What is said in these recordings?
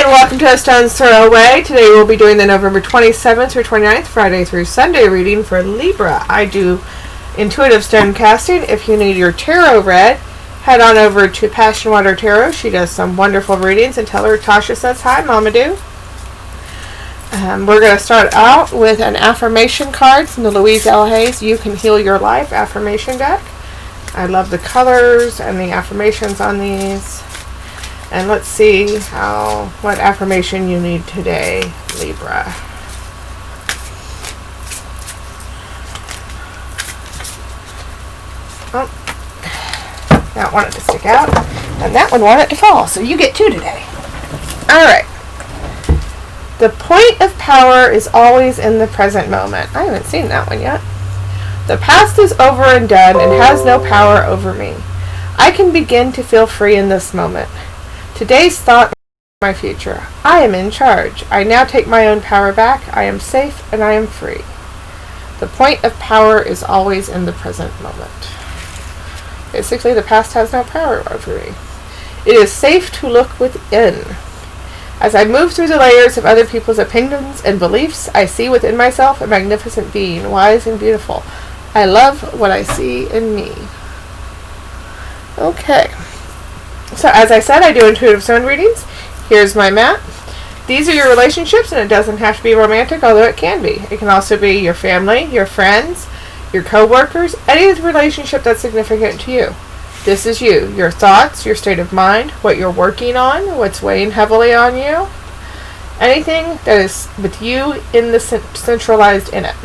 and welcome to AStonesThrowAway. Today we'll be doing the November 27th through 29th, Friday through Sunday reading for Libra. I do intuitive stone casting. If you need your tarot read, head on over to Passion Water Tarot. She does some wonderful readings, and tell her Tasha says hi, Mama do. We're going to start out with an affirmation card from the Louise L. Hayes You Can Heal Your Life affirmation deck. I love the colors and the affirmations on these. And let's see what affirmation you need today, Libra. Oh, that wanted to stick out, and that one wanted to fall, so you get two today. Alright. The point of power is always in the present moment. I haven't seen that one yet. The past is over and done and has no power over me. I can begin to feel free in this moment. Today's thought is my future. I am in charge. I now take my own power back. I am safe and I am free. The point of power is always in the present moment. Basically, the past has no power over me. It is safe to look within. As I move through the layers of other people's opinions and beliefs, I see within myself a magnificent being, wise and beautiful. I love what I see in me. Okay. So, as I said, I do intuitive stone readings. Here's my mat. These are your relationships, and it doesn't have to be romantic, although it can be. It can also be your family, your friends, your co-workers, any relationship that's significant to you. This is you, your thoughts, your state of mind, what you're working on, what's weighing heavily on you, anything that is with you in the centralized in it.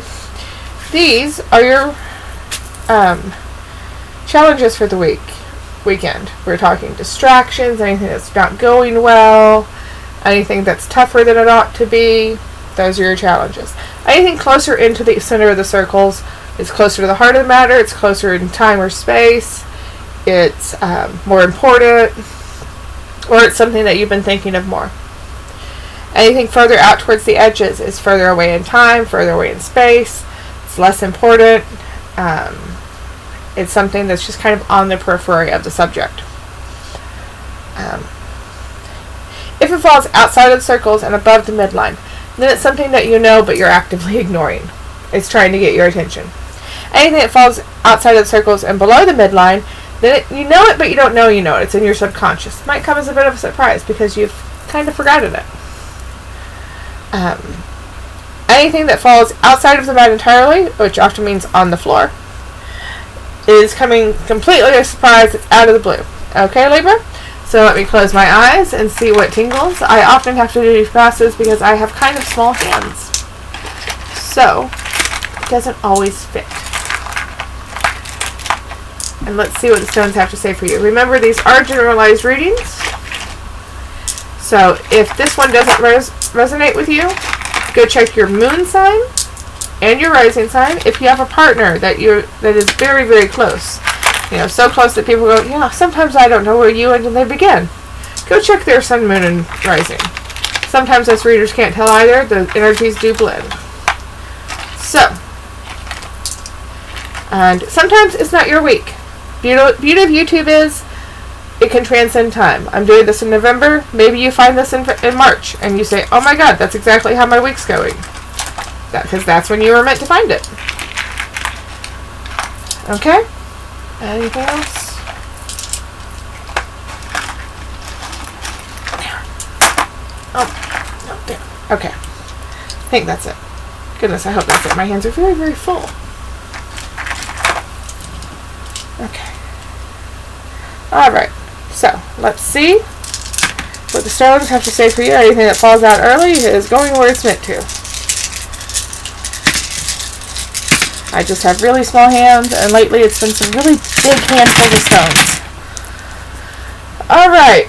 These are your challenges for the weekend. We're talking distractions, anything that's not going well, anything that's tougher than it ought to be. Those are your challenges. Anything closer into the center of the circles is closer to the heart of the matter. It's closer in time or space. It's more important, or it's something that you've been thinking of more. Anything further out towards the edges is further away in time, further away in space. It's less important. It's something that's just kind of on the periphery of the subject. If it falls outside of the circles and above the midline, then it's something that you know but you're actively ignoring. It's trying to get your attention. Anything that falls outside of the circles and below the midline, then you know it but you don't know you know it. It's in your subconscious. It might come as a bit of a surprise because you've kind of forgotten it. Anything that falls outside of the mat entirely, which often means on the floor, is coming completely as a surprise. It's out of the blue. Okay, Libra? So let me close my eyes and see what tingles. I often have to do these passes because I have kind of small hands. So, it doesn't always fit. And let's see what the stones have to say for you. Remember, these are generalized readings. So, if this one doesn't resonate with you, go check your moon sign and your rising sign. If you have a partner that is very, very close, so close that people go, sometimes I don't know where you end and they begin. Go check their sun, moon, and rising. Sometimes us readers can't tell either. The energies do blend. So, and sometimes it's not your week. Beauty of YouTube is it can transcend time. I'm doing this in November. Maybe you find this in March and you say, oh my God, that's exactly how my week's going. Because that's when you were meant to find it. Okay? Anything else? Oh, no, there. Okay. I think that's it. Goodness, I hope that's it. My hands are very, very full. Okay. Alright. So, let's see what the stones have to say for you. Anything that falls out early is going where it's meant to. I just have really small hands, and lately it's been some really big handfuls of stones. Alright.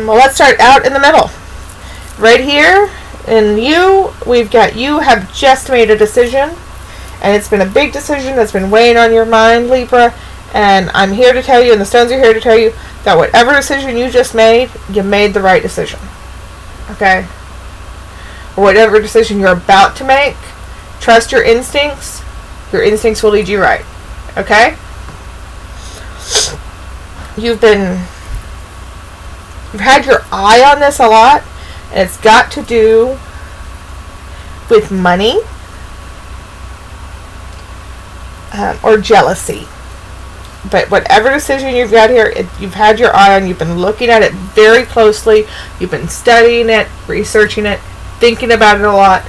Well, let's start out in the middle. Right here, in you, we've got you have just made a decision, and it's been a big decision that's been weighing on your mind, Libra, and I'm here to tell you, and the stones are here to tell you, that whatever decision you just made, you made the right decision. Okay? Or whatever decision you're about to make, trust your instincts. Your instincts will lead you right. Okay? You've been You've had your eye on this a lot, and it's got to do with money or jealousy. But whatever decision you've got here, you've had your eye on, you've been looking at it very closely, you've been studying it, researching it, thinking about it a lot,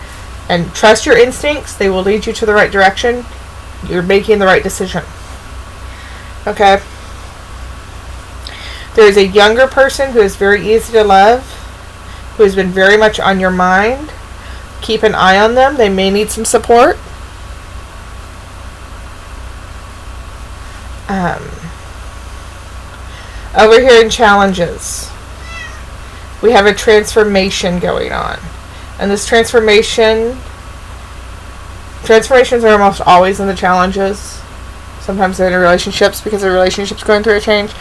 and trust your instincts. They will lead you to the right direction. You're making the right decision. Okay? There is a younger person who is very easy to love, who has been very much on your mind. Keep an eye on them. They may need some support. Over here in challenges, we have a transformation going on. And this transformations are almost always in the challenges. Sometimes they're in relationships because the relationship's going through a change.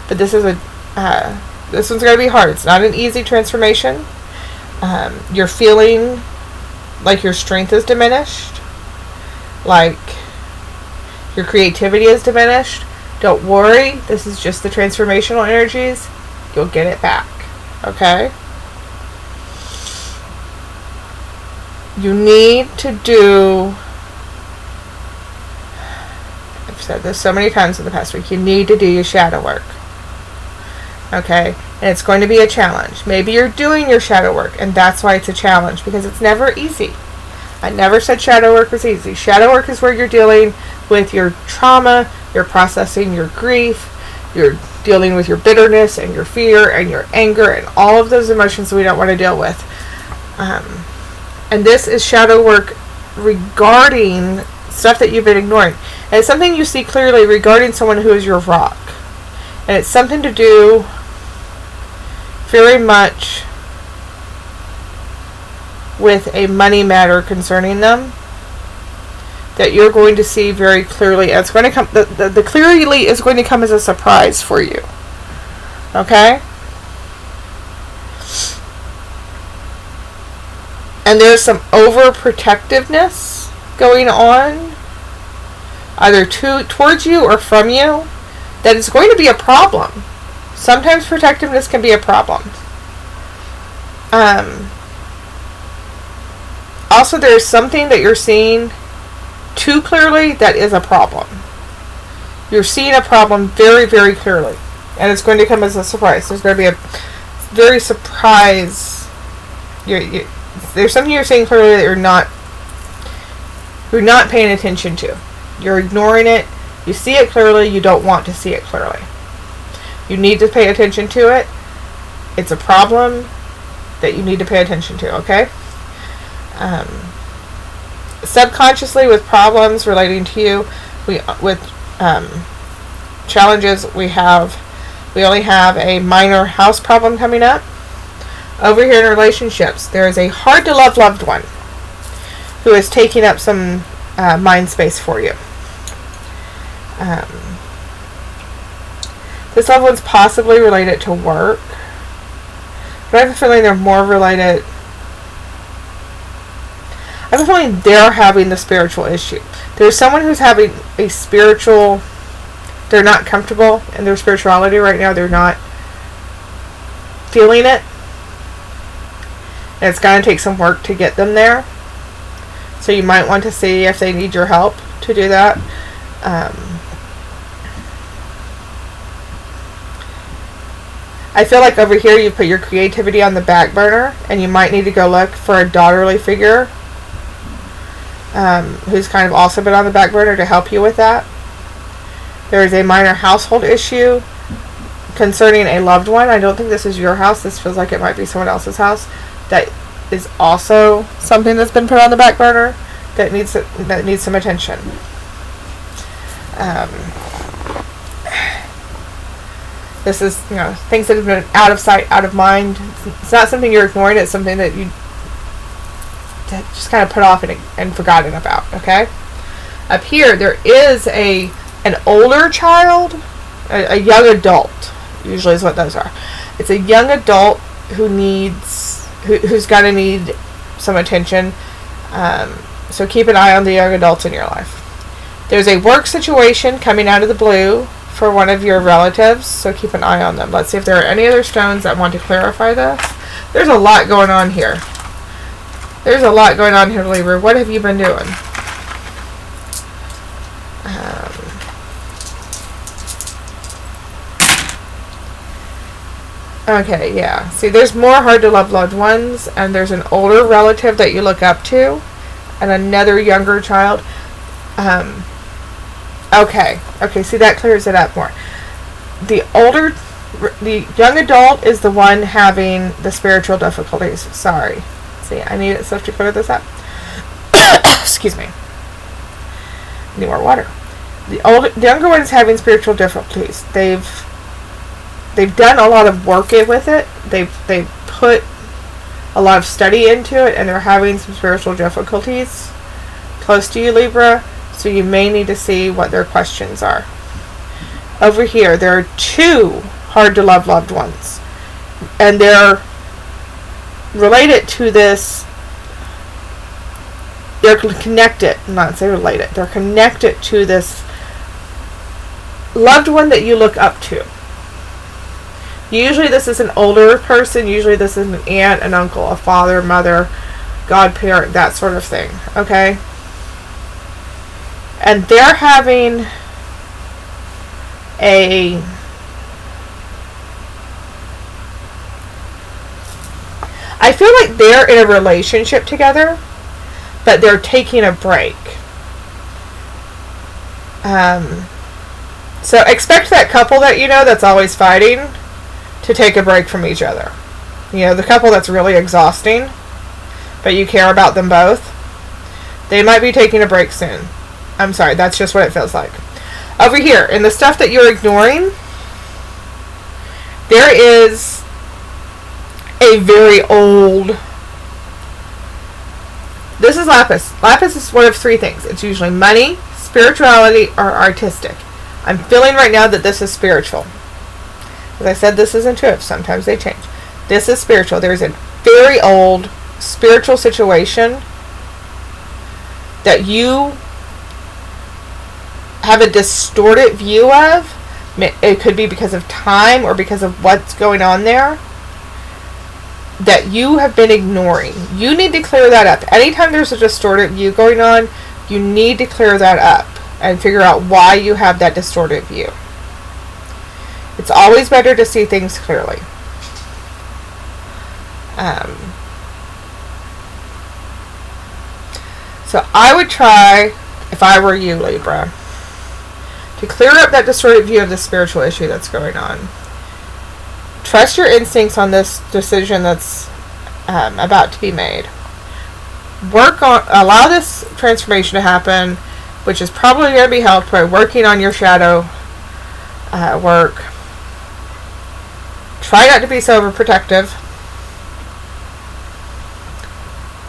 But this is this one's going to be hard. It's not an easy transformation. You're feeling like your strength is diminished. Like your creativity is diminished. Don't worry. This is just the transformational energies. You'll get it back. Okay? You need to do... I've said this so many times in the past week. You need to do your shadow work. Okay? And it's going to be a challenge. Maybe you're doing your shadow work, and that's why it's a challenge, because it's never easy. I never said shadow work was easy. Shadow work is where you're dealing with your trauma, you're processing your grief, you're dealing with your bitterness and your fear and your anger and all of those emotions we don't want to deal with. And this is shadow work regarding stuff that you've been ignoring. And it's something you see clearly regarding someone who is your rock. And it's something to do very much with a money matter concerning them that you're going to see very clearly. And it's going to come, the clearly is going to come as a surprise for you. Okay? And there's some overprotectiveness going on, either towards you or from you, that is going to be a problem. Sometimes protectiveness can be a problem. Also, there's something that you're seeing too clearly that is a problem. You're seeing a problem very, very clearly. And it's going to come as a surprise. There's going to be a very surprise. There's something you're seeing clearly that you're not paying attention to. You're ignoring it. You see it clearly. You don't want to see it clearly. You need to pay attention to it. It's a problem that you need to pay attention to, okay? Subconsciously, with problems relating to you, with challenges, we only have a minor house problem coming up. Over here in relationships, there is a hard to love loved one who is taking up some mind space for you. This loved one's possibly related to work, but I have a feeling they're more related. I have a feeling they're having the spiritual issue. There's someone who's having a spiritual... They're not comfortable in their spirituality right now. They're not feeling it. And it's going to take some work to get them there. So you might want to see if they need your help to do that. I feel like over here you put your creativity on the back burner, and you might need to go look for a daughterly figure who's kind of also been on the back burner to help you with that. There is a minor household issue concerning a loved one. I don't think this is your house. This feels like it might be someone else's house. That is also something that's been put on the back burner that needs some attention. This is, things that have been out of sight, out of mind. It's not something you're ignoring. It's something that you just kind of put off and forgotten about, okay? Up here, there is an older child, a young adult, usually is what those are. It's a young adult who's going to need some attention. So keep an eye on the young adults in your life. There's a work situation coming out of the blue for one of your relatives, so keep an eye on them. Let's see if there are any other stones that want to clarify this. There's a lot going on here. There's a lot going on here, Libra. What have you been doing? Okay, yeah. See, there's more hard to love loved ones, and there's an older relative that you look up to, and another younger child. Okay, see, that clears it up more. The young adult is the one having the spiritual difficulties. Sorry. See, I need stuff to clear this up. Excuse me. Need more water. The younger one is having spiritual difficulties. They've done a lot of work with it. They've put a lot of study into it, and they're having some spiritual difficulties close to you, Libra. So you may need to see what their questions are. Over here, there are 2 hard to love loved ones, and they're related to this. They're connected, not say related. They're connected to this loved one that you look up to. Usually this is an older person. Usually this is an aunt, an uncle, a father, mother, godparent, that sort of thing. Okay? And they're having I feel like they're in a relationship together, but they're taking a break. So expect that couple that you know that's always fighting to take a break from each other. You know, the couple that's really exhausting, but you care about them both. They might be taking a break soon. I'm sorry, that's just what it feels like. Over here, in the stuff that you're ignoring, there is a very old... This is lapis. Lapis is one of 3 things. It's usually money, spirituality, or artistic. I'm feeling right now that this is spiritual. As I said, this is intuitive. Sometimes they change. This is spiritual. There's a very old spiritual situation that you have a distorted view of. It could be because of time or because of what's going on there that you have been ignoring. You need to clear that up. Anytime there's a distorted view going on, you need to clear that up and figure out why you have that distorted view. It's always better to see things clearly. So I would try, if I were you, Libra, to clear up that distorted view of the spiritual issue that's going on. Trust your instincts on this decision that's about to be made. Allow this transformation to happen, which is probably going to be helped by working on your shadow work. Try not to be so overprotective.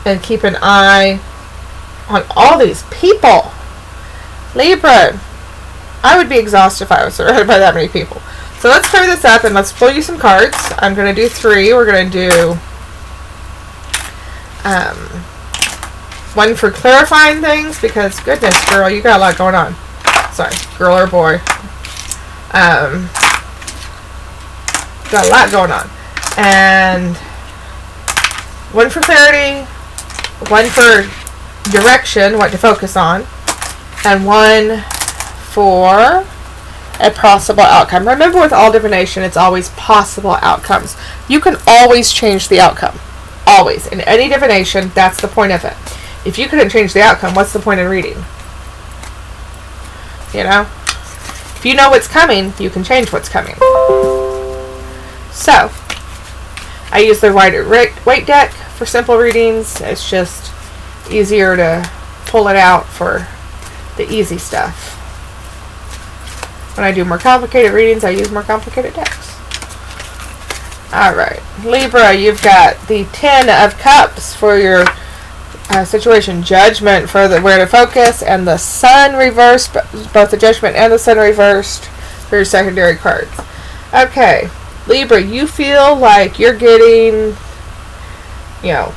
And keep an eye on all these people. Libra, I would be exhausted if I was surrounded by that many people. So let's clear this up and let's pull you some cards. I'm going to do 3. We're going to do one for clarifying things, because goodness, girl, you got a lot going on. Sorry, girl or boy. Got a lot going on. And one for clarity, one for direction, what to focus on, and one for a possible outcome. Remember, with all divination, it's always possible outcomes. You can always change the outcome. Always. In any divination, that's the point of it. If you couldn't change the outcome, what's the point in reading? You know? If you know what's coming, you can change what's coming. So, I use the weight deck for simple readings. It's just easier to pull it out for the easy stuff. When I do more complicated readings, I use more complicated decks. Alright, Libra, you've got the 10 of Cups for your situation. Judgment for where to focus, and the Sun reversed, both the Judgment and the Sun reversed for your secondary cards. Okay, Libra, you feel like you're getting, you know,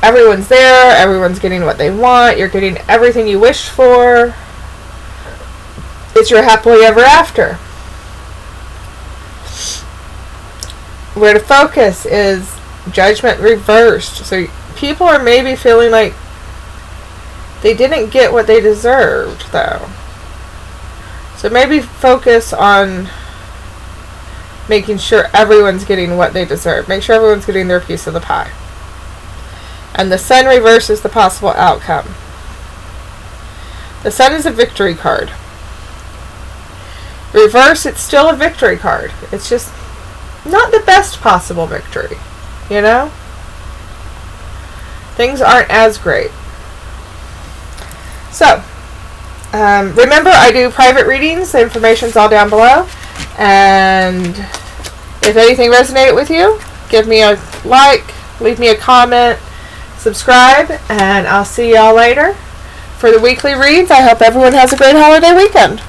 everyone's there, everyone's getting what they want, you're getting everything you wished for. It's your happily ever after. where to focus is Judgment reversed. So people are maybe feeling like they didn't get what they deserved, though. So maybe focus on making sure everyone's getting what they deserve. Make sure everyone's getting their piece of the pie. And the Sun reverses the possible outcome. The Sun is a victory card. Reverse, it's still a victory card. It's just not the best possible victory. You know? Things aren't as great. So, remember, I do private readings. The information's all down below. And if anything resonated with you, give me a like, leave me a comment, subscribe, and I'll see y'all later for the weekly reads. I hope everyone has a great holiday weekend.